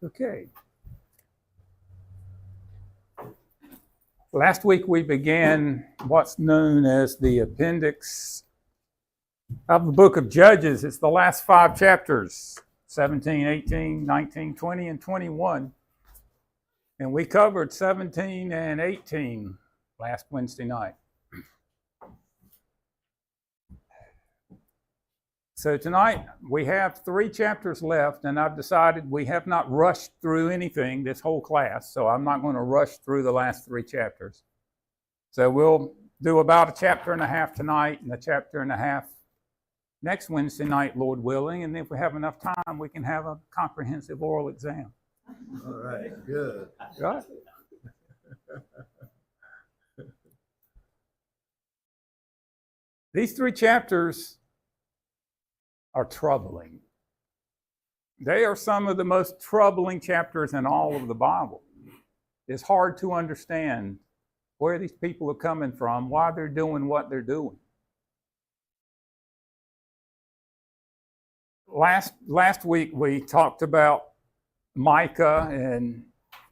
Okay. Last week we began what's known as the appendix of the book of Judges. It's the last 5 chapters, 17, 18, 19, 20, and 21. And we covered 17 and 18 last Wednesday night. So tonight we have 3 chapters left, and I've decided we have not rushed through anything this whole class, so I'm not going to rush through the last 3 chapters. So we'll do about a chapter and a half tonight and a chapter and a half next Wednesday night, Lord willing, and if we have enough time, we can have a comprehensive oral exam. All right, good. Right? These 3 chapters are troubling. They are some of the most troubling chapters in all of the Bible. It's hard to understand where these people are coming from, why they're doing what they're doing. Last week we talked about Micah and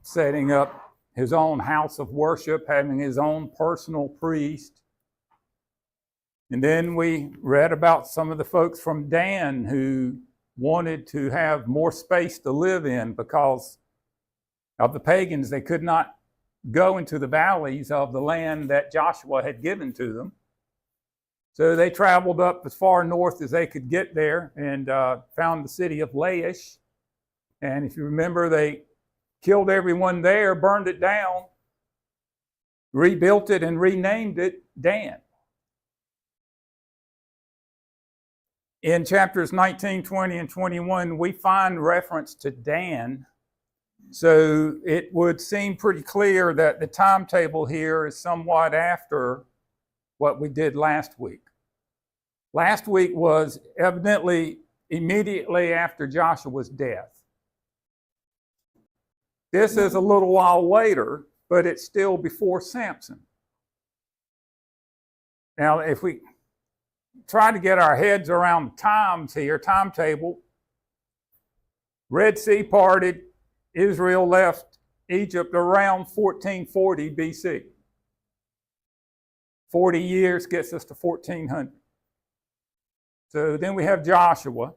setting up his own house of worship, having his own personal priest. And then we read about some of the folks from Dan who wanted to have more space to live in because of the pagans. They could not go into the valleys of the land that Joshua had given to them. So they traveled up as far north as they could get there and found the city of Laish. And if you remember, they killed everyone there, burned it down, rebuilt it, and renamed it Dan. In chapters 19, 20, and 21, we find reference to Dan. So it would seem pretty clear that the timetable here is somewhat after what we did last week. Last week was evidently immediately after Joshua's death. This is a little while later, but it's still before Samson. Now, if we try to get our heads around the times here, timetable, Red Sea parted, Israel left Egypt around 1440 BC. 40 years gets us to 1400. So then we have Joshua.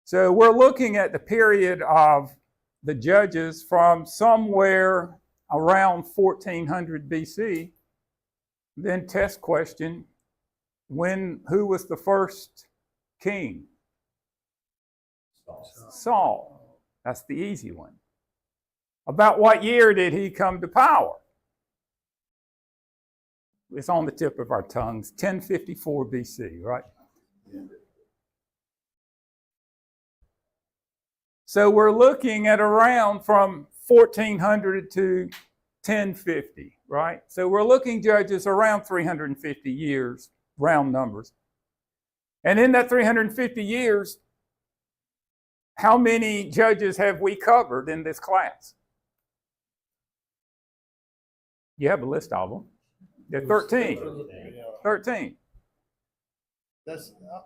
So we're looking at the period of the Judges from somewhere around 1400 BC. Then test question, who was the first king? Saul. That's the easy one. About what year did he come to power? It's on the tip of our tongues, 1054 BC, right? So we're looking at around from 1400 to 1050, right? So we're looking, Judges, around 350 years, round numbers. And in that 350 years, how many judges have we covered in this class? You have a list of them. There are 13. 13. I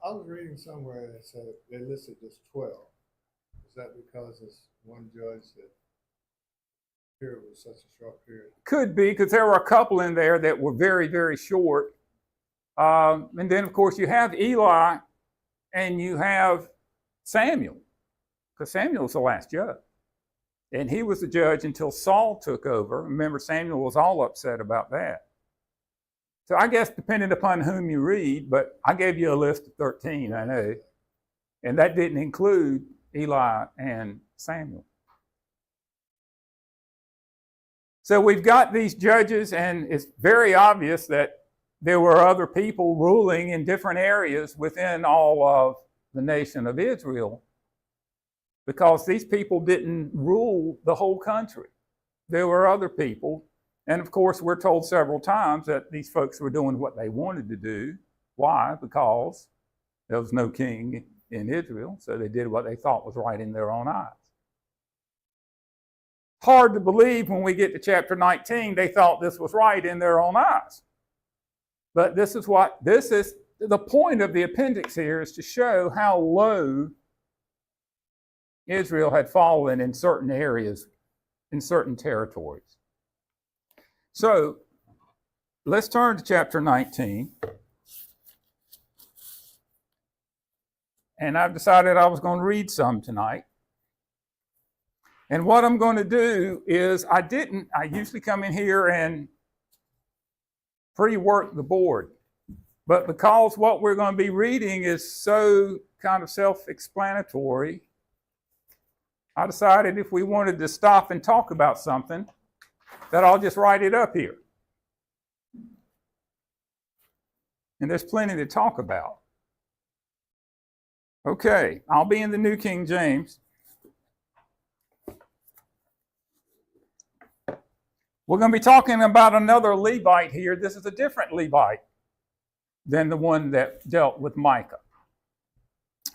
was reading somewhere that said they listed just 12. Is that because it's one judge that period was such a short period? Could be, because there were a couple in there that were very, very short. And then, of course, you have Eli and you have Samuel, because Samuel's the last judge. And he was the judge until Saul took over. Remember, Samuel was all upset about that. So I guess depending upon whom you read, but I gave you a list of 13, I know. And that didn't include Eli and Samuel. So we've got these judges, and it's very obvious that there were other people ruling in different areas within all of the nation of Israel, because these people didn't rule the whole country. There were other people. And of course, we're told several times that these folks were doing what they wanted to do. Why? Because there was no king in Israel, so they did what they thought was right in their own eyes. Hard to believe when we get to chapter 19, they thought this was right in their own eyes. But this is the point of the appendix here, is to show how low Israel had fallen in certain areas, in certain territories. So let's turn to chapter 19. And I've decided I was going to read some tonight. And what I'm going to do is I usually come in here and pre-work the board. But because what we're going to be reading is so kind of self-explanatory, I decided if we wanted to stop and talk about something, that I'll just write it up here. And there's plenty to talk about. Okay, I'll be in the New King James. We're going to be talking about another Levite here. This is a different Levite than the one that dealt with Micah.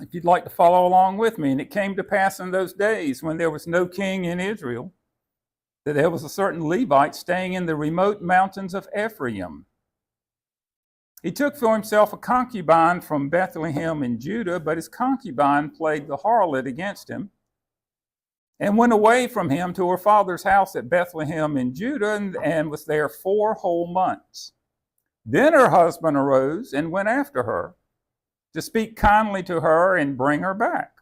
If you'd like to follow along with me. And it came to pass in those days when there was no king in Israel, that there was a certain Levite staying in the remote mountains of Ephraim. He took for himself a concubine from Bethlehem in Judah, but his concubine played the harlot against him and went away from him to her father's house at Bethlehem in Judah and was there 4 whole months. Then her husband arose and went after her to speak kindly to her and bring her back,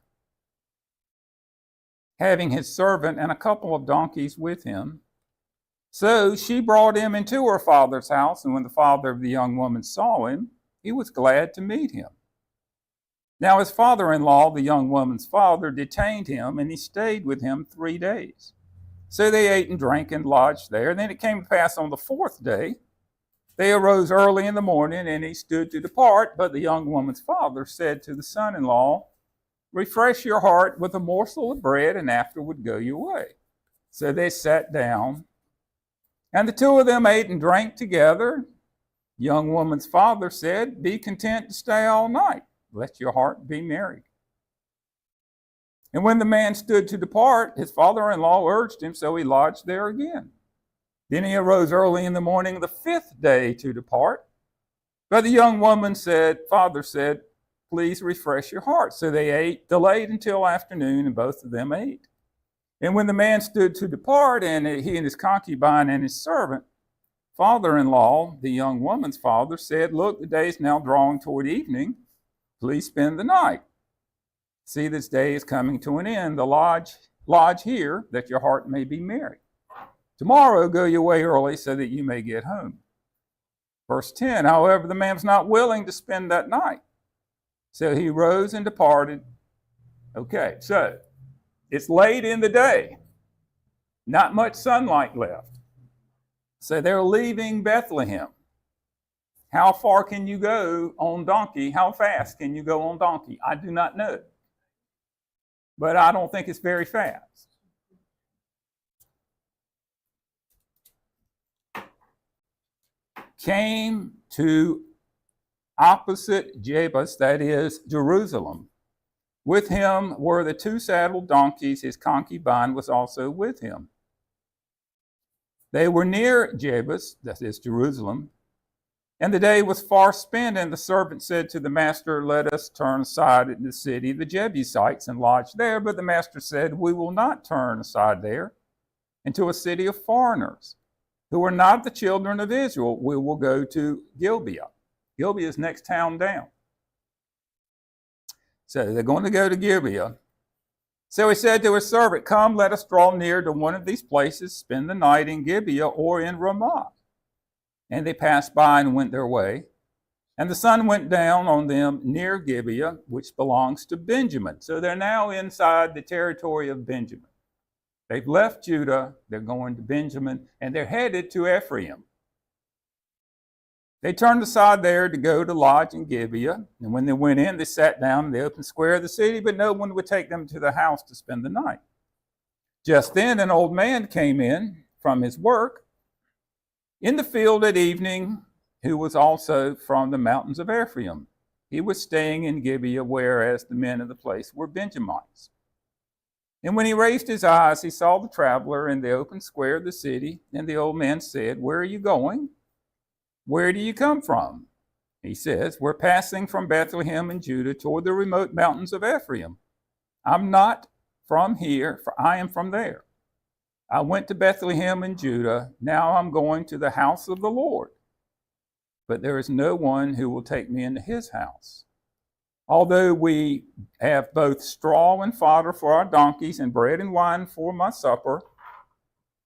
having his servant and a couple of donkeys with him. So she brought him into her father's house, and when the father of the young woman saw him, he was glad to meet him. Now his father-in-law, the young woman's father, detained him, and he stayed with him 3 days. So they ate and drank and lodged there. Then it came to pass on the 4th day, they arose early in the morning, and he stood to depart. But the young woman's father said to the son-in-law, refresh your heart with a morsel of bread, and afterward go your way. So they sat down, and the 2 of them ate and drank together. The young woman's father said, be content to stay all night. Let your heart be merry. And when the man stood to depart, his father-in-law urged him, so he lodged there again. Then he arose early in the morning the 5th day to depart. But the young woman's father said, please refresh your heart. So they delayed until afternoon, and both of them ate. And when the man stood to depart, and he and his concubine and his servant, father-in-law, the young woman's father, said, look, the day is now drawing toward evening. Please spend the night. See, this day is coming to an end. Lodge here, that your heart may be merry. Tomorrow go your way early, so that you may get home. Verse 10, however, the man was not willing to spend that night. So he rose and departed. Okay, so it's late in the day. Not much sunlight left. So they're leaving Bethlehem. How far can you go on donkey? How fast can you go on donkey? I do not know. But I don't think it's very fast. Came to opposite Jebus, that is Jerusalem. With him were the 2 saddled donkeys. His concubine was also with him. They were near Jebus, that is Jerusalem, and the day was far spent, and the servant said to the master, let us turn aside in the city of the Jebusites and lodge there. But the master said, we will not turn aside there into a city of foreigners, who are not the children of Israel. We will go to Gibeah. Gibeah is next town down. So they're going to go to Gibeah. So he said to his servant, come, let us draw near to one of these places, spend the night in Gibeah or in Ramah. And they passed by and went their way. And the sun went down on them near Gibeah, which belongs to Benjamin. So they're now inside the territory of Benjamin. They've left Judah, they're going to Benjamin, and they're headed to Ephraim. They turned aside there to go to lodge in Gibeah. And when they went in, they sat down in the open square of the city, but no one would take them to the house to spend the night. Just then an old man came in from his work in the field at evening, who was also from the mountains of Ephraim. He was staying in Gibeah, whereas the men of the place were Benjamites. And when he raised his eyes, he saw the traveler in the open square of the city. And the old man said, where are you going? Where do you come from? He says, we're passing from Bethlehem in Judah toward the remote mountains of Ephraim. I'm not from here, for I am from there. I went to Bethlehem in Judah. Now I'm going to the house of the Lord. But there is no one who will take me into his house. Although we have both straw and fodder for our donkeys and bread and wine for my supper,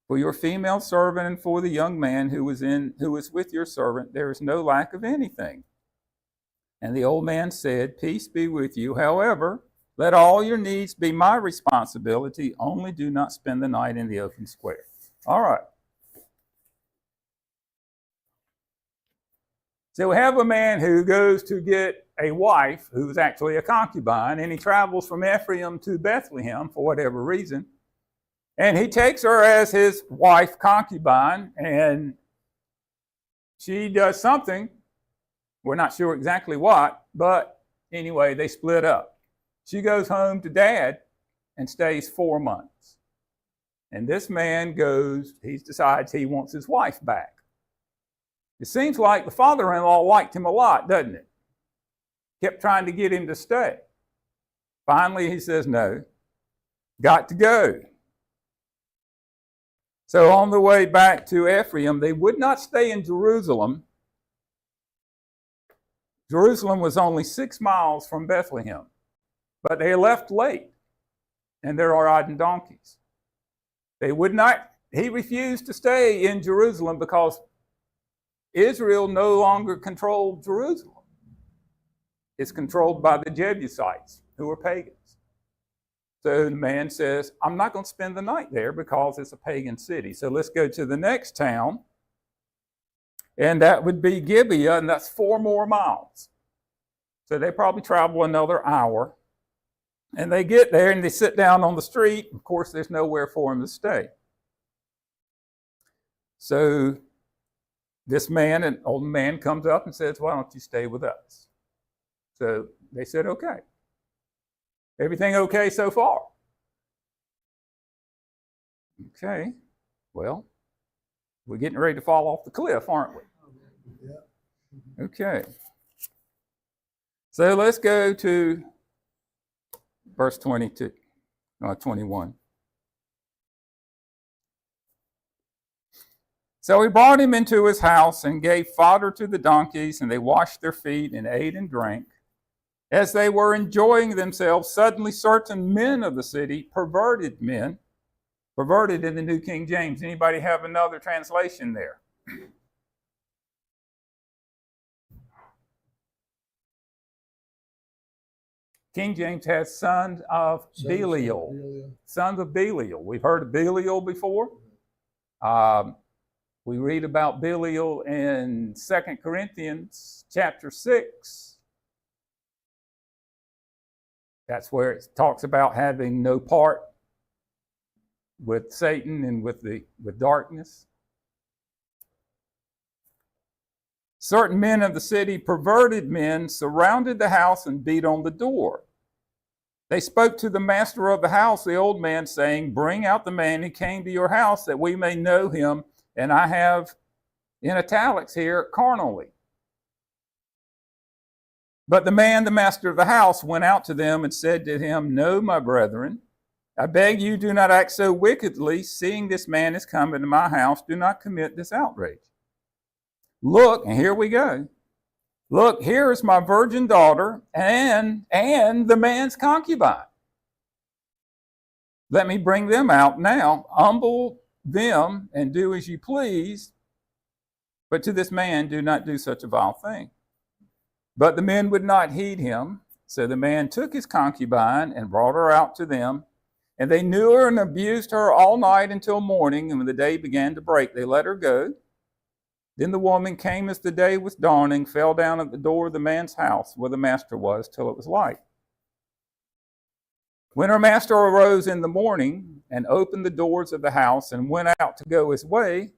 for your female servant and for the young man who is with your servant, there is no lack of anything. And the old man said, Peace be with you. However, let all your needs be my responsibility. Only do not spend the night in the open square. All right. So we have a man who goes to get a wife who's actually a concubine, and he travels from Ephraim to Bethlehem for whatever reason. And he takes her as his wife concubine, and she does something. We're not sure exactly what, but anyway, they split up. She goes home to dad and stays 4 months. And this man he decides he wants his wife back. It seems like the father-in-law liked him a lot, doesn't it? Kept trying to get him to stay. Finally, he says, no, got to go. So on the way back to Ephraim, they would not stay in Jerusalem. Jerusalem was only 6 miles from Bethlehem, but they left late, and there are riding donkeys. He refused to stay in Jerusalem because Israel no longer controlled Jerusalem. It's controlled by the Jebusites, who are pagans. So the man says, I'm not going to spend the night there because it's a pagan city. So let's go to the next town. And that would be Gibeah, and that's 4 more miles. So they probably travel another hour. And they get there and they sit down on the street. Of course, there's nowhere for them to stay. So this man, an old man, comes up and says, why don't you stay with us? So they said, okay. Everything okay so far? Okay. Well, we're getting ready to fall off the cliff, aren't we? Yeah. Okay. So let's go to verse 21. So he brought him into his house and gave fodder to the donkeys, and they washed their feet and ate and drank. As they were enjoying themselves, suddenly certain men of the city, perverted in the New King James. Anybody have another translation there? King James has sons of Belial. Sons of Belial. We've heard of Belial before. We read about Belial in 2 Corinthians chapter 6. That's where it talks about having no part with Satan and with darkness. Certain men of the city, perverted men, surrounded the house and beat on the door. They spoke to the master of the house, the old man, saying, bring out the man who came to your house that we may know him. And I have in italics here, carnally. But the man, the master of the house, went out to them and said to him, no, my brethren, I beg you, do not act so wickedly. Seeing this man is come into my house, do not commit this outrage. Look, and here we go. Look, here is my virgin daughter and the man's concubine. Let me bring them out now. Humble them and do as you please. But to this man, do not do such a vile thing. But the men would not heed him. So the man took his concubine and brought her out to them. And they knew her and abused her all night until morning. And when the day began to break, they let her go. Then the woman came as the day was dawning, fell down at the door of the man's house where the master was till it was light. When her master arose in the morning and opened the doors of the house and went out to go his way,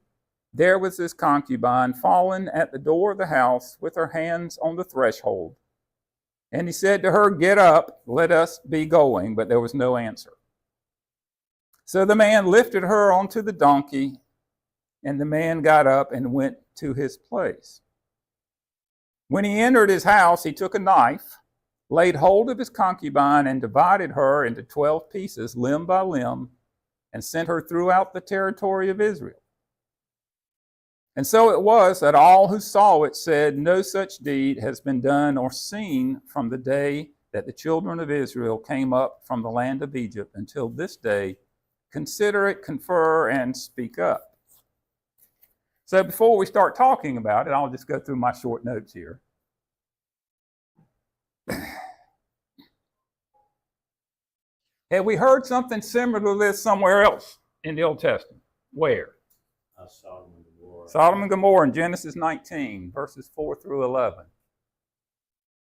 there was his concubine fallen at the door of the house with her hands on the threshold. And he said to her, get up, let us be going. But there was no answer. So the man lifted her onto the donkey, and the man got up and went to his place. When he entered his house, he took a knife, laid hold of his concubine and divided her into 12 pieces, limb by limb, and sent her throughout the territory of Israel. And so it was that all who saw it said, no such deed has been done or seen from the day that the children of Israel came up from the land of Egypt until this day. Consider it, confer, and speak up. So before we start talking about it, I'll just go through my short notes here. Have we heard something similar to this somewhere else in the Old Testament? Where? Sodom and Gomorrah. Sodom and Gomorrah in Genesis 19, verses 4 through 11.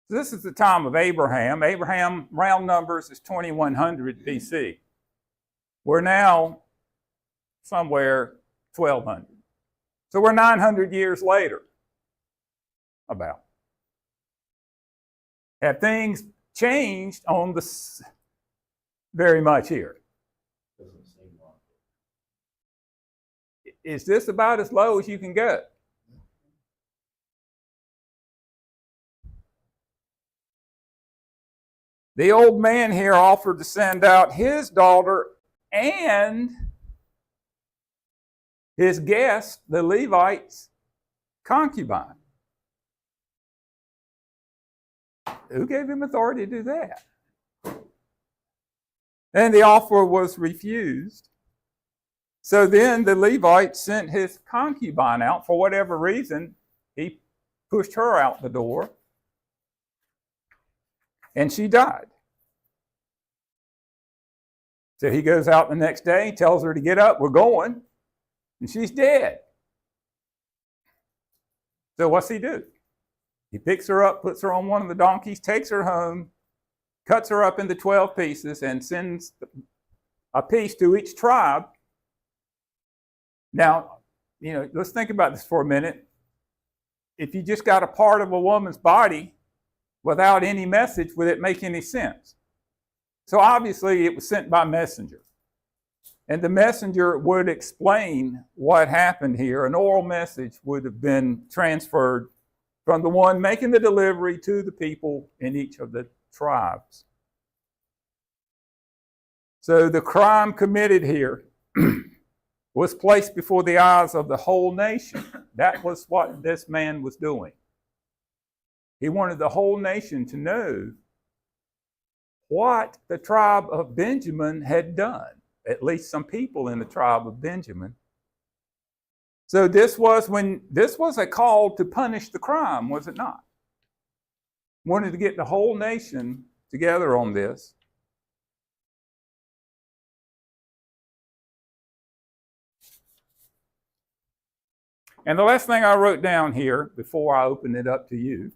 This is the time of Abraham. Abraham, round numbers, is 2100 BC. We're now somewhere 1200. So we're 900 years later, about. Have things changed on the very much here? Doesn't seem like it. Is this about as low as you can get? The old man here offered to send out his daughter and his guest, the Levite's concubine. Who gave him authority to do that? And the offer was refused. So then the Levite sent his concubine out. For whatever reason, he pushed her out the door. And she died. So he goes out the next day, tells her to get up, we're going. And she's dead. So what's he do? He picks her up, puts her on one of the donkeys, takes her home, cuts her up into 12 pieces, and sends a piece to each tribe. Now, let's think about this for a minute. If you just got a part of a woman's body without any message, would it make any sense? So obviously it was sent by messenger. And the messenger would explain what happened here. An oral message would have been transferred from the one making the delivery to the people in each of the tribes. So the crime committed here was placed before the eyes of the whole nation. That was what this man was doing. He wanted the whole nation to know what the tribe of Benjamin had done, at least some people in the tribe of Benjamin. So this was a call to punish the crime, was it not? Wanted to get the whole nation together on this. And the last thing I wrote down here before I open it up to you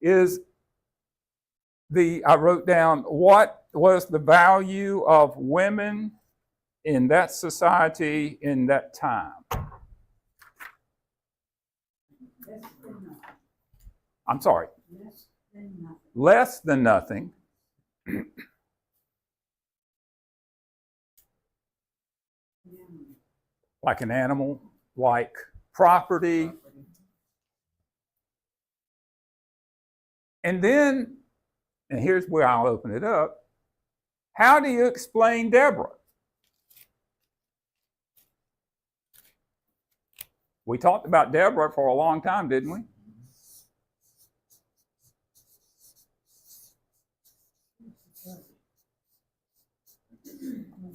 is I wrote down what was the value of women in that society in that time. I'm sorry. Less than nothing. Like an animal, like property. And then, and here's where I'll open it up, how do you explain Deborah? We talked about Deborah for a long time, didn't we?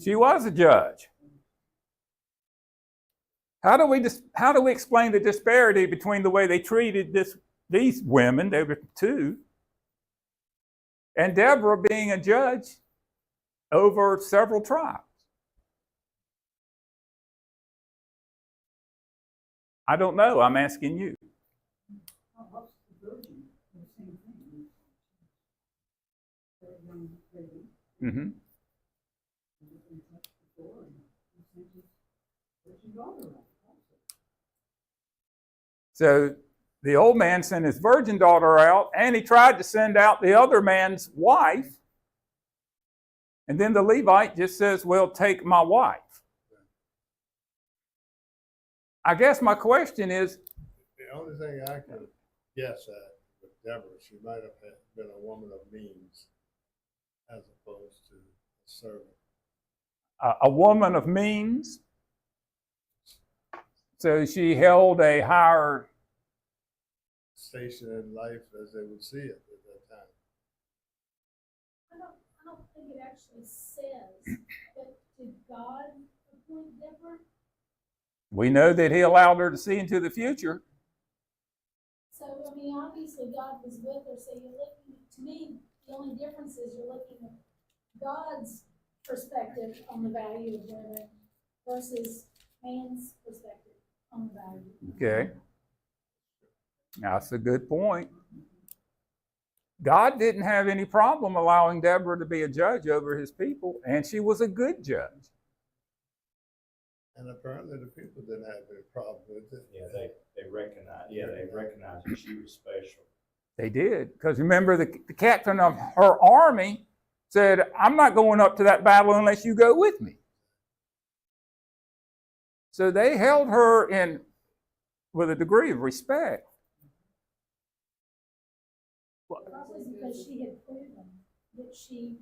She was a judge. How do we explain the disparity between the way they treated these women, they were two, and Deborah being a judge over several tribes? I don't know. I'm asking you. Mm-hmm. So the old man sent his virgin daughter out, and he tried to send out the other man's wife. And then the Levite just says, well, take my wife. I guess my question is, the only thing I could guess at would Deborah, she might have been a woman of means as opposed to a servant. A woman of means. So she held a higher. Station in life as they would see it at that time. I don't think it actually says, but did God appoint Deborah? We know that he allowed her to see into the future. So, I mean, obviously God was with her, so you're looking, to me, the only difference is you're looking at God's perspective on the value of women versus man's perspective on the value. Okay. That's a good point. God didn't have any problem allowing Deborah to be a judge over his people, and she was a good judge. And apparently the people didn't have any problem with it. Yeah, they recognized that she was special. They did, because remember the captain of her army said, I'm not going up to that battle unless you go with me. So they held her in with a degree of respect. Probably because she had proven that she,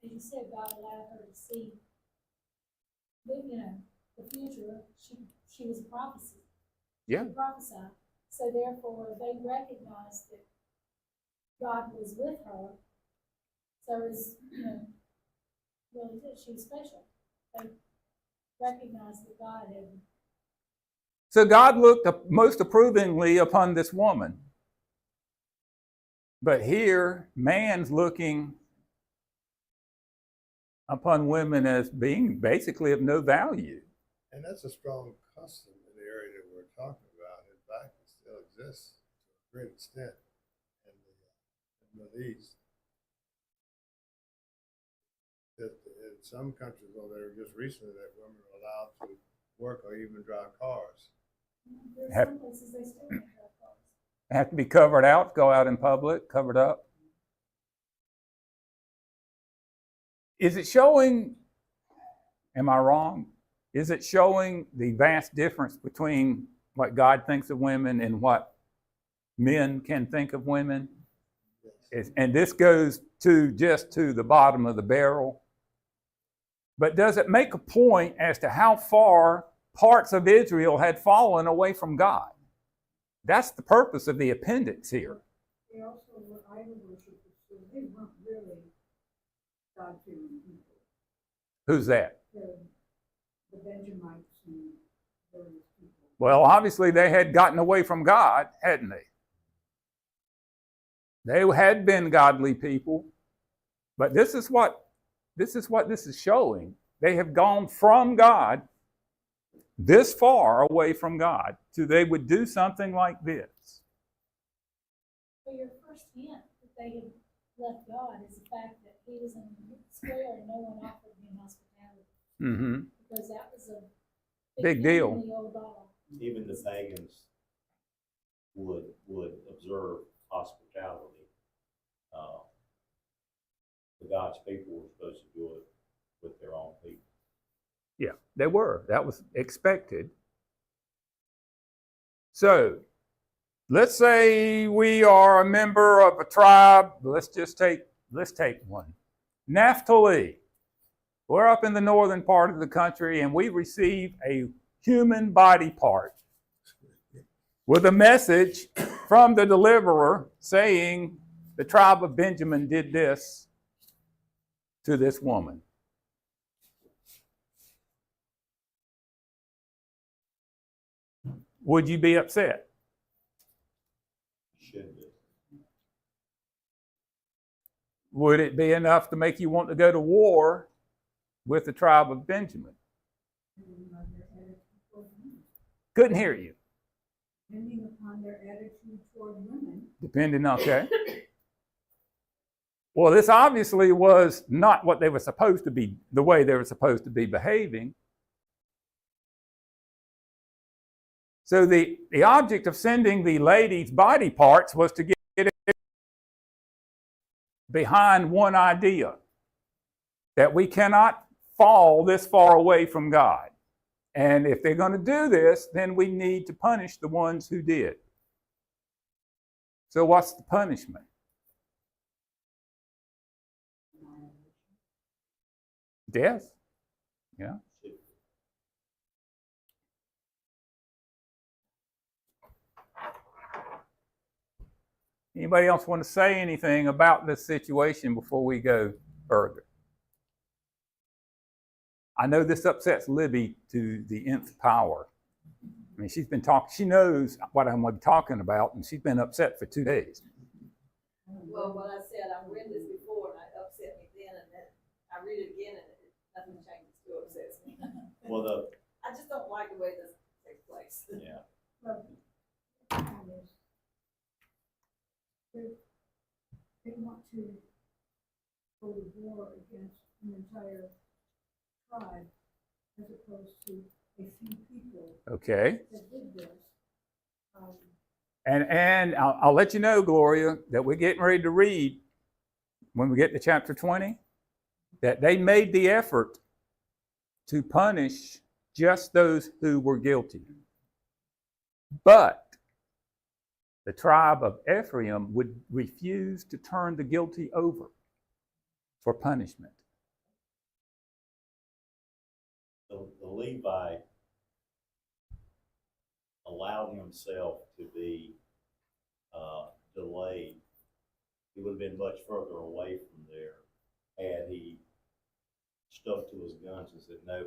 as you said, God allowed her to see, the future. She was a prophecy. Yeah. She prophesied. So therefore, they recognized that God was with her. So as really did. She was special. They recognized that God had. So God looked most approvingly upon this woman. But here, man's looking upon women as being basically of no value. And that's a strong custom in the area that we're talking about. In fact, it still exists to a great extent in the Middle East. That in some countries over there, just recently, that women are allowed to work or even drive cars. There's some places they still don't have cars. Have to be covered out, go out in public, covered up. Is it showing, am I wrong? Is it showing the vast difference between what God thinks of women and what men can think of women? And this goes just to the bottom of the barrel. But does it make a point as to how far parts of Israel had fallen away from God? That's the purpose of the appendix here. They also were idol worshippers, so they weren't really God-fearing people. Who's that? The Benjamites and various people. Well, obviously they had gotten away from God, hadn't they? They had been godly people, but this is what this is showing. They have gone from God this far away from God, so they would do something like this. Well, your first hint that they had left God is the fact that he was in the square and no one offered him hospitality. Mm-hmm. Because that was a Big thing deal. in the old law. Even the pagans would observe hospitality. The God's people were supposed to do it with their own people. Yeah, they were. That was expected. So, let's say we are a member of a tribe. Let's take one. Naphtali. We're up in the northern part of the country and we receive a human body part with a message from the deliverer saying the tribe of Benjamin did this to this woman. Would you be upset? Should be. Would it be enough to make you want to go to war with the tribe of Benjamin? Depending on their attitude toward women. Couldn't hear you. Depending upon their attitude toward women. Depending, okay. Well, this obviously was not what they were supposed to be, the way they were supposed to be behaving. So the object of sending the lady's body parts was to get it behind one idea, that we cannot fall this far away from God. And if they're going to do this, then we need to punish the ones who did. So what's the punishment? Death. Yeah. Anybody else want to say anything about this situation before we go further? I know this upsets Libby to the nth power. I mean, she's been talking, she knows what I'm talking about, and she's been upset for 2 days. Well, what I said, I've read this before, and it upset me then, and then I read it again, and nothing changes, still upsets me. Well, I just don't like the way this takes place. yeah, Well, they want to go to war against an entire tribe as opposed to a few people Okay. that did this. And I'll let you know, Gloria, that we're getting ready to read, when we get to chapter 20, that they made the effort to punish just those who were guilty. But the tribe of Ephraim would refuse to turn the guilty over for punishment. the Levite allowed himself to be delayed. He would have been much further away from there had he stuck to his guns and said, no,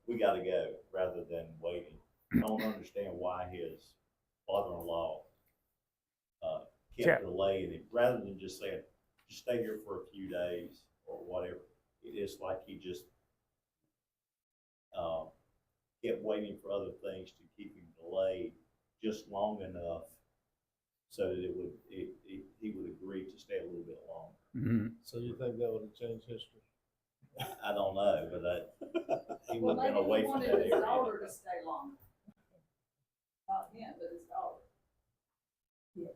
we got to go, rather than waiting. I don't understand why his father-in-law kept delaying it, rather than just saying, just stay here for a few days or whatever. It is like he just kept waiting for other things to keep him delayed just long enough so that he would agree to stay a little bit longer. Mm-hmm. So you think that would have changed history? I don't know, but he would Well, have been maybe away he from wanted that his area. daughter to stay longer. Not him, but his daughter. Yes.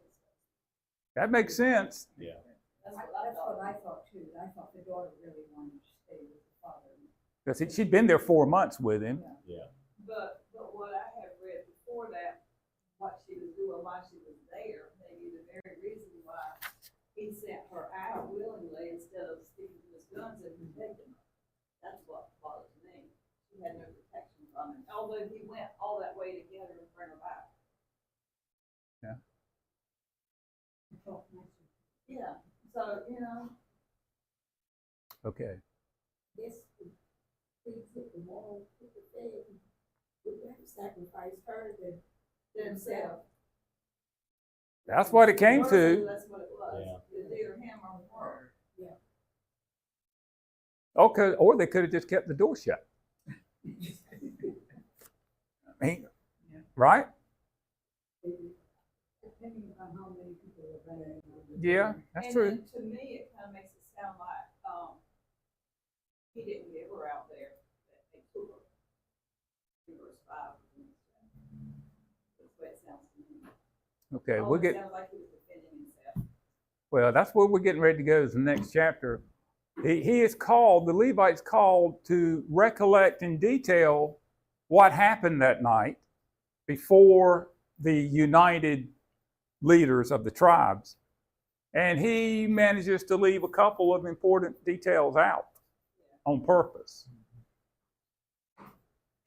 That makes sense. Yeah. That's That's what what I I thought. thought too. I thought the daughter really wanted to stay with the father. Because she'd been there 4 months with him. Yeah. But what I have read before that, what she was doing while she was there, maybe the very reason why he sent her out willingly instead of sticking to his guns and protecting her. That's what bothers me. She had no protection from him, although he went all that way to get her and bring her back. Yeah. Yeah, so, you know, Okay. This things hit the wall, hit the thing, we have to sacrifice her to themselves. That's what it came to. That's what it was. Yeah. It's either him or her. Okay, or they could have just kept the door shut. I mean, right? Depending on how many people are there. Yeah, that's And true. then to me, it kind of makes it sound like, he didn't get her out there, that they took her. He was 5. That's the way it sounds to me. Okay, Oh, we'll it get. sounds like he was defending himself. Well, that's where we're getting ready to go is the next chapter. He is called, the Levite's called to recollect in detail what happened that night before the united leaders of the tribes. And he manages to leave a couple of important details out on purpose.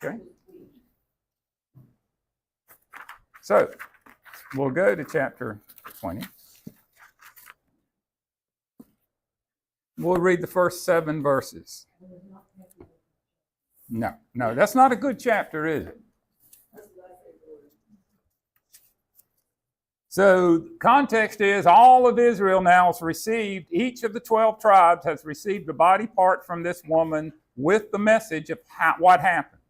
Okay? So, we'll go to chapter 20. We'll read the first 7 verses. No, that's not a good chapter, is it? So, context is all of Israel now has received, each of the 12 tribes has received a body part from this woman with the message of what happened.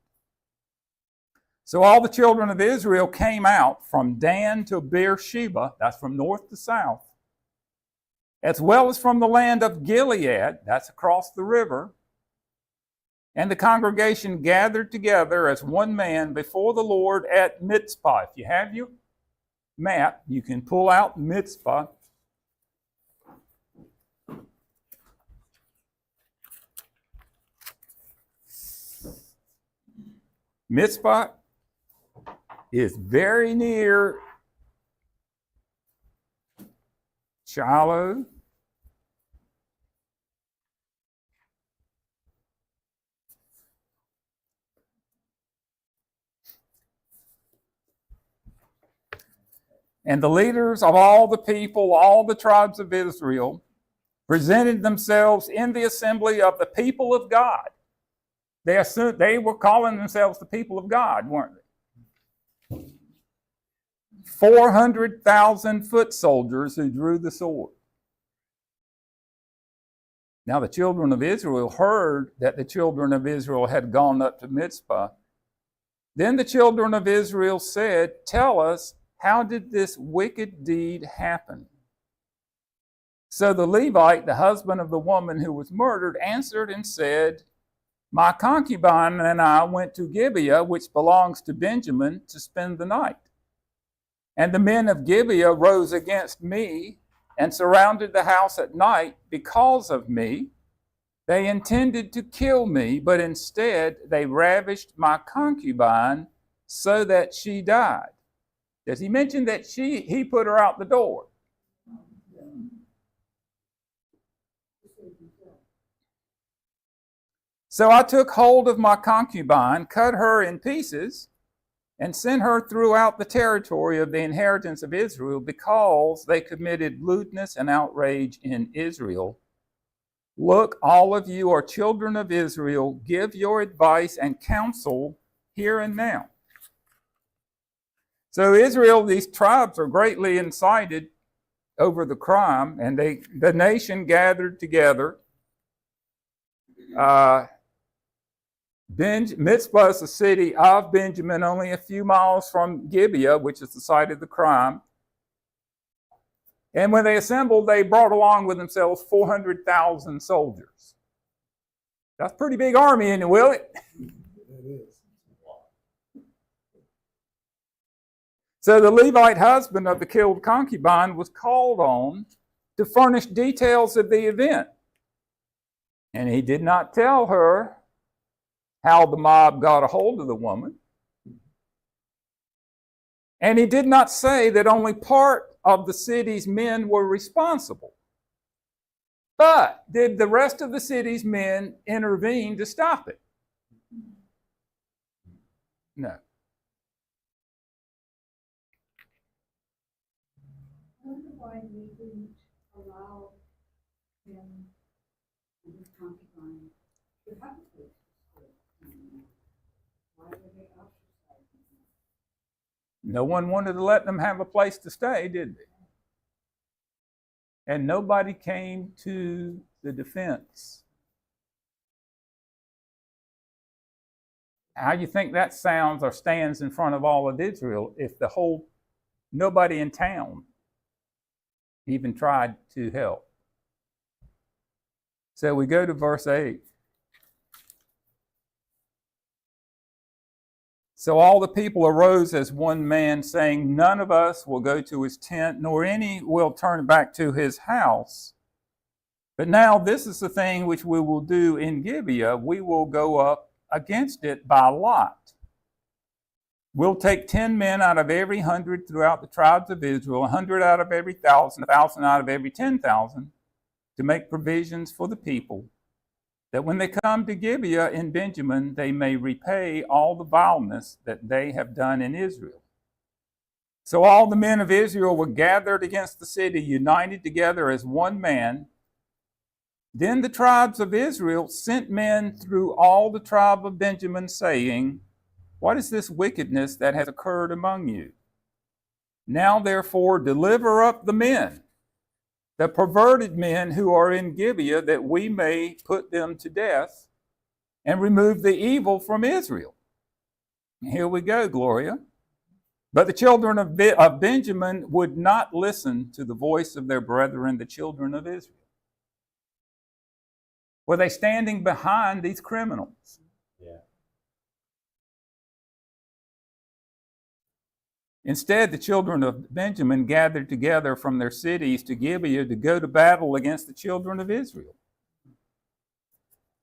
So, all the children of Israel came out from Dan to Beersheba, that's from north to south, as well as from the land of Gilead, that's across the river. And the congregation gathered together as one man before the Lord at Mizpah. If you have your map, you can pull out Mizpah. Mizpah is very near Shiloh. And the leaders of all the people, all the tribes of Israel, presented themselves in the assembly of the people of God. They were calling themselves the people of God, weren't they? 400,000 foot soldiers who drew the sword. Now the children of Israel heard that the children of Israel had gone up to Mizpah. Then the children of Israel said, "Tell us, how did this wicked deed happen?" So the Levite, the husband of the woman who was murdered, answered and said, "My concubine and I went to Gibeah, which belongs to Benjamin, to spend the night. And the men of Gibeah rose against me and surrounded the house at night because of me. They intended to kill me, but instead they ravished my concubine so that she died." Does he mention that he put her out the door? "So I took hold of my concubine, cut her in pieces, and sent her throughout the territory of the inheritance of Israel because they committed lewdness and outrage in Israel. Look, all of you are children of Israel. Give your advice and counsel here and now." So Israel, these tribes are greatly incited over the crime, and the nation gathered together. Mizpah is the city of Benjamin, only a few miles from Gibeah, which is the site of the crime. And when they assembled, they brought along with themselves 400,000 soldiers. That's a pretty big army, isn't it, Willie? It is. So the Levite husband of the killed concubine was called on to furnish details of the event. And he did not tell her how the mob got a hold of the woman. And he did not say that only part of the city's men were responsible. But did the rest of the city's men intervene to stop it? No. I wonder why we didn't allow him and his concubine to have a place to stay. Why were they ostracized? No one wanted to let them have a place to stay, did they? And nobody came to the defense. How do you think that sounds or stands in front of all of Israel if nobody in town even tried to help? So we go to verse 8. So all the people arose as one man, saying, "None of us will go to his tent, nor any will turn back to his house. But now this is the thing which we will do in Gibeah. We will go up against it by lot. We'll take 10 men out of every 100 throughout the tribes of Israel, 100 out of every 1,000, 1,000 out of every 10,000, to make provisions for the people, that when they come to Gibeah in Benjamin, they may repay all the vileness that they have done in Israel." So all the men of Israel were gathered against the city, united together as one man. Then the tribes of Israel sent men through all the tribe of Benjamin, saying, "What is this wickedness that has occurred among you? Now therefore deliver up the men, the perverted men who are in Gibeah, that we may put them to death and remove the evil from Israel." Here we go, Gloria. But the children of Benjamin would not listen to the voice of their brethren, the children of Israel. Were they standing behind these criminals? Yeah. Instead, the children of Benjamin gathered together from their cities to Gibeah to go to battle against the children of Israel.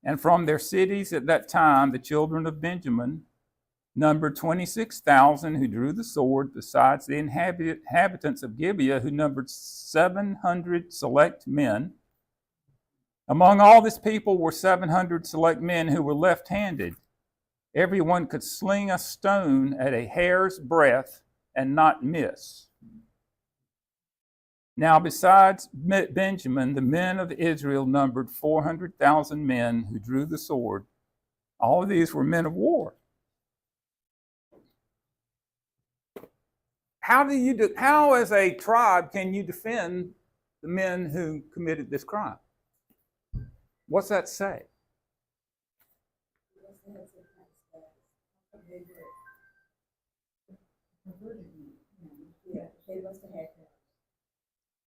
And from their cities at that time, the children of Benjamin numbered 26,000 who drew the sword, besides the inhabitants of Gibeah, who numbered 700 select men. Among all this people were 700 select men who were left-handed. Everyone could sling a stone at a hair's breadth and not miss. Now, besides Benjamin, the men of Israel numbered 400,000 men who drew the sword. All of these were men of war. How as a tribe can you defend the men who committed this crime? What's that say? Yeah, they must have had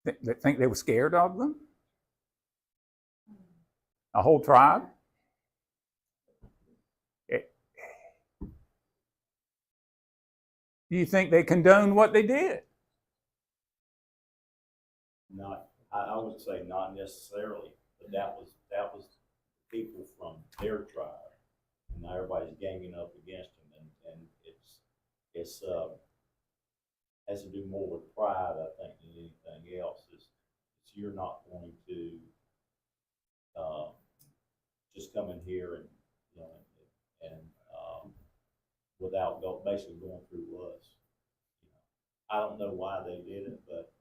that. They think they were scared of them? A whole tribe? Do you think they condoned what they did? I would say not necessarily, but that was people from their tribe, and now everybody's ganging up against them, and it's has to do more with pride, I think, than anything else. It's you're not going to just come in here and without basically going through us. I don't know why they did it, but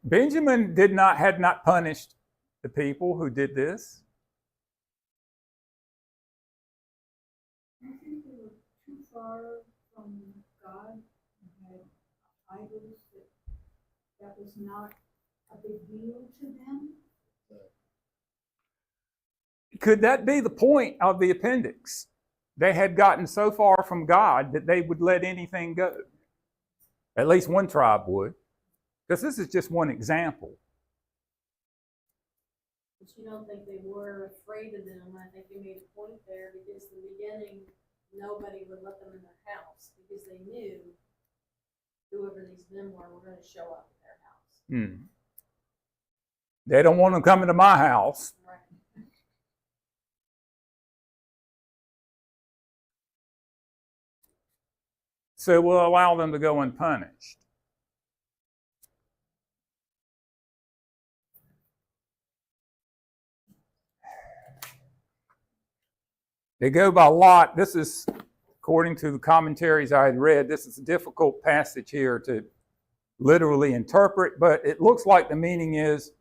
Benjamin had not punished the people who did this. I think they were too far from God and had idols that was not a big deal to them. Could that be the point of the appendix? They had gotten so far from God that they would let anything go. At least one tribe would. Because this is just one example. But you don't think they were afraid of them? I think you made a point there, because in the beginning, nobody would let them in their house because they knew whoever these men were going to show up at their house. They don't want them coming to my house. Right. So we'll allow them to go unpunished. They go by lot. This is, according to the commentaries I had read, this is a difficult passage here to literally interpret, but it looks like the meaning is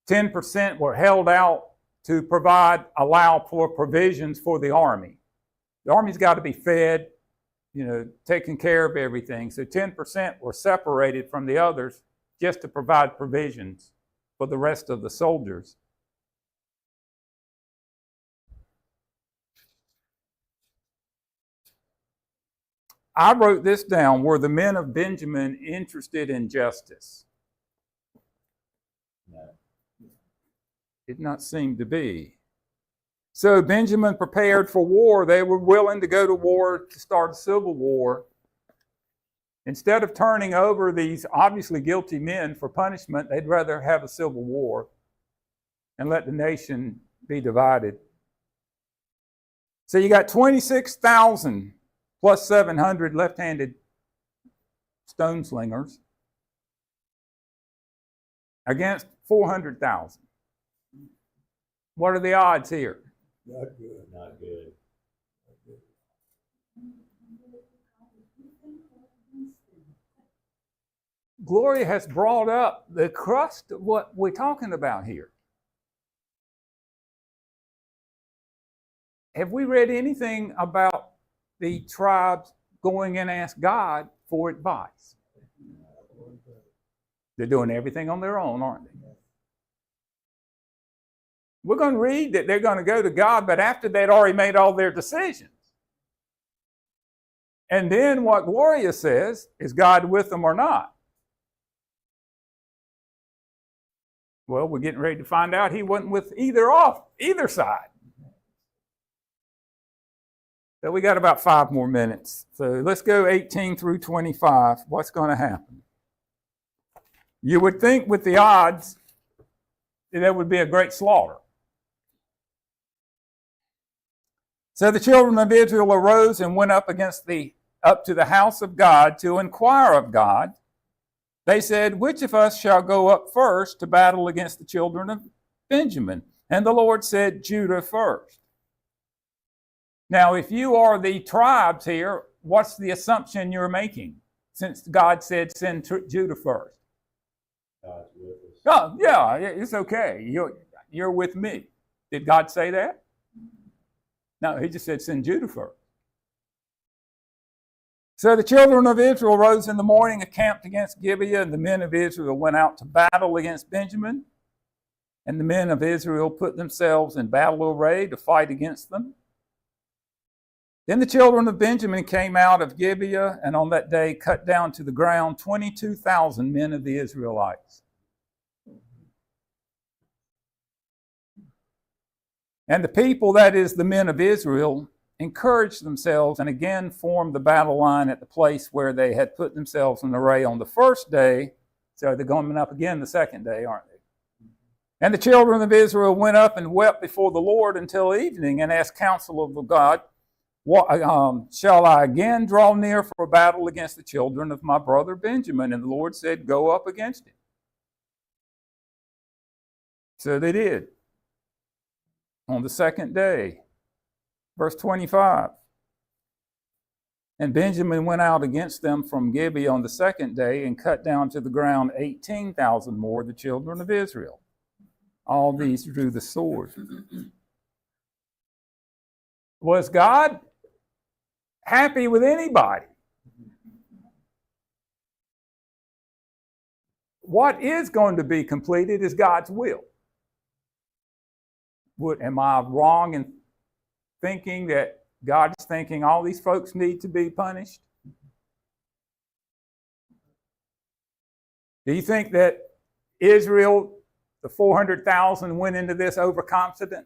10% were held out to allow for provisions for the army. The army's got to be fed, taking care of everything. So 10% were separated from the others just to provide provisions for the rest of the soldiers. I wrote this down. Were the men of Benjamin interested in justice? no. Did not seem to be. So Benjamin prepared for war. They were willing to go to war to start a civil war. Instead of turning over these obviously guilty men for punishment, they'd rather have a civil war and let the nation be divided. So you got 26,000 plus 700 left-handed stone slingers against 400,000. What are the odds here? Not good. Not good. Gloria has brought up the crust of what we're talking about here. Have we read anything about the tribes going and ask God for advice? They're doing everything on their own, aren't they? We're going to read that they're going to go to God, but after they'd already made all their decisions. And then what Gloria says, is God with them or not? Well, we're getting ready to find out he wasn't with either side. So we got about 5 more minutes. So let's go 18 through 25. What's going to happen? You would think with the odds, there would be a great slaughter. So the children of Israel arose and went up to the house of God to inquire of God. They said, which of us shall go up first to battle against the children of Benjamin? And the Lord said, Judah first. Now, if you are the tribes here, what's the assumption you're making? Since God said, send Judah first. God's with us. Oh, yeah, it's okay. You're with me. Did God say that? No, he just said, send Judah first. So the children of Israel rose in the morning, encamped against Gibeah, and the men of Israel went out to battle against Benjamin. And the men of Israel put themselves in battle array to fight against them. Then the children of Benjamin came out of Gibeah, and on that day cut down to the ground 22,000 men of the Israelites. And the people, that is the men of Israel, encouraged themselves and again formed the battle line at the place where they had put themselves in array on the first day. So they're going up again the second day, aren't they? And the children of Israel went up and wept before the Lord until evening and asked counsel of God, shall I again draw near for a battle against the children of my brother Benjamin? And the Lord said, go up against it. So they did. On the second day, verse 25. And Benjamin went out against them from Gibeah on the second day and cut down to the ground 18,000 more, the children of Israel. All these drew the sword. Was God happy with anybody? What is going to be completed is God's will. Am I wrong in thinking that God is thinking all these folks need to be punished? Do you think that Israel, the 400,000, went into this overconfident?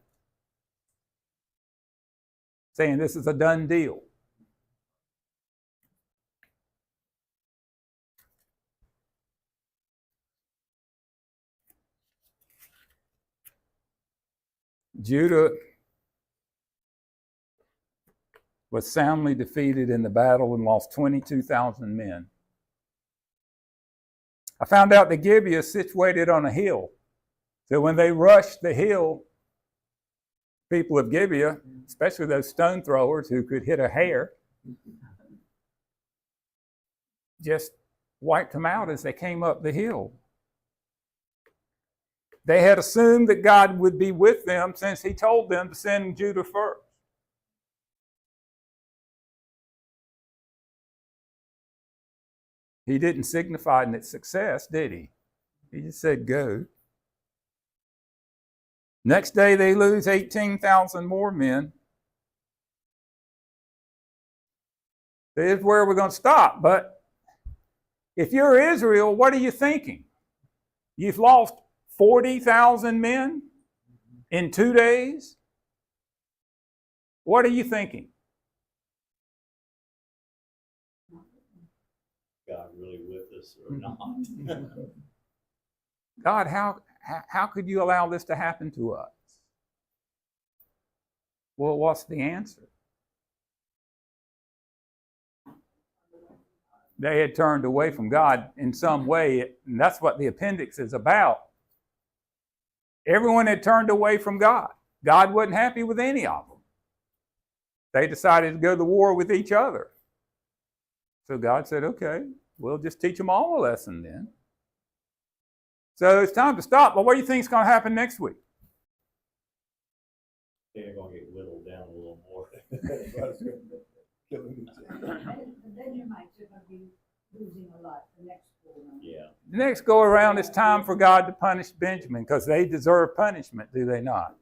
Saying this is a done deal. Judah was soundly defeated in the battle and lost 22,000 men. I found out that Gibeah is situated on a hill. So when they rushed the hill, people of Gibeah, especially those stone throwers who could hit a hair, just wiped them out as they came up the hill. They had assumed that God would be with them since he told them to send Judah first. He didn't signify its success, did he? He just said, go. Next day, they lose 18,000 more men. This is where we're going to stop. But if you're Israel, what are you thinking? You've lost 40,000 men in 2 days? What are you thinking? God really with us or not? God, how could you allow this to happen to us? Well, what's the answer? They had turned away from God in some way, and that's what the appendix is about. Everyone had turned away from God. God wasn't happy with any of them. They decided to go to war with each other. So God said, okay, we'll just teach them all a lesson then. So it's time to stop. But what do you think is going to happen next week? They're going to get whittled down a little more. The Benjamites are going to be losing a lot the next go around. Yeah. The next go around, it's time for God to punish Benjamin because they deserve punishment, do they not?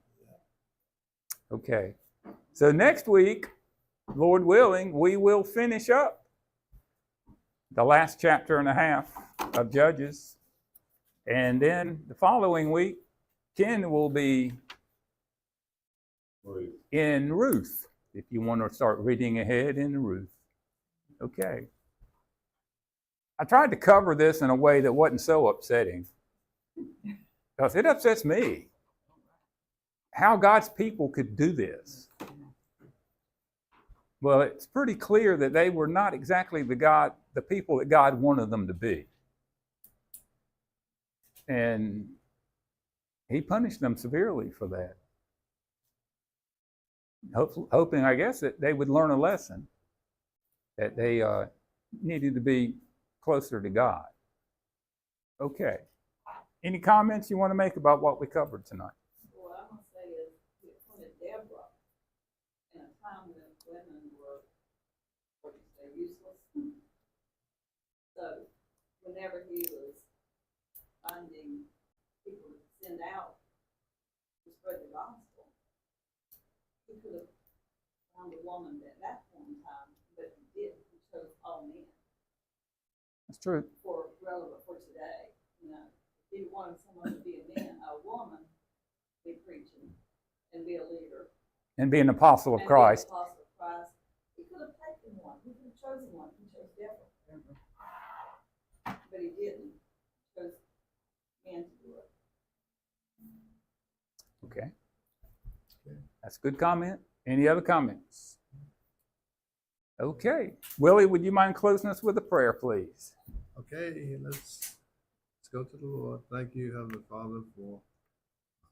Okay. So next week, Lord willing, we will finish up the last chapter and a half of Judges. And then the following week, Ken will be Ruth. in Ruth, if you want to start reading ahead in Ruth. Okay. I tried to cover this in a way that wasn't so upsetting, because it upsets me how God's people could do this. Well, it's pretty clear that they were not exactly the people that God wanted them to be. And he punished them severely for that. Hoping, I guess, that they would learn a lesson, that they needed to be closer to God. Okay. Any comments you want to make about what we covered tonight? What I'm gonna say is, he appointed Deborah in a time when women were, what do you say, useless. So, whenever he was finding people to send out to spread the gospel, he could have found a woman at that point in time, but he didn't. He chose all men That's true. for relevant for today. You know, if he wanted someone to be a woman, be preaching and be a leader. And be an apostle of And Christ. be an apostle of Christ. He could have taken one. He could have chosen one. He chose Deborah. But he didn't. He chose men to do it. Okay. That's a good comment. Any other comments? Okay. Willie, would you mind closing us with a prayer, please? Okay, let's go to the Lord. Thank you, Heavenly Father, for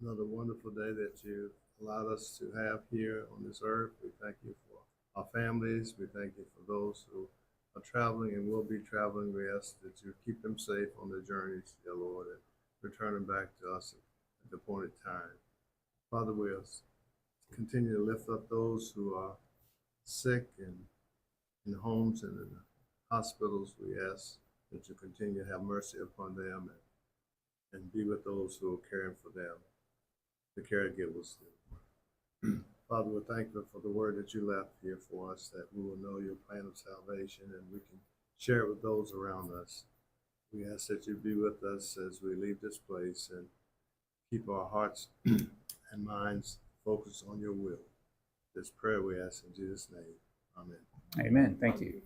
another wonderful day that you allowed us to have here on this earth. We thank you for our families. We thank you for those who are traveling and will be traveling. We ask that you keep them safe on their journeys, dear Lord, and return them back to us at the appointed time. Father, we'll continue to lift up those who are sick and in homes and in the hospitals. We ask that you continue to have mercy upon them and be with those who are caring for them, the caregivers. Father, we're thankful for the word that you left here for us, that we will know your plan of salvation and we can share it with those around us. We ask that you be with us as we leave this place and keep our hearts and minds focused on your will. This prayer we ask in Jesus' name. Amen. Amen. Thank you.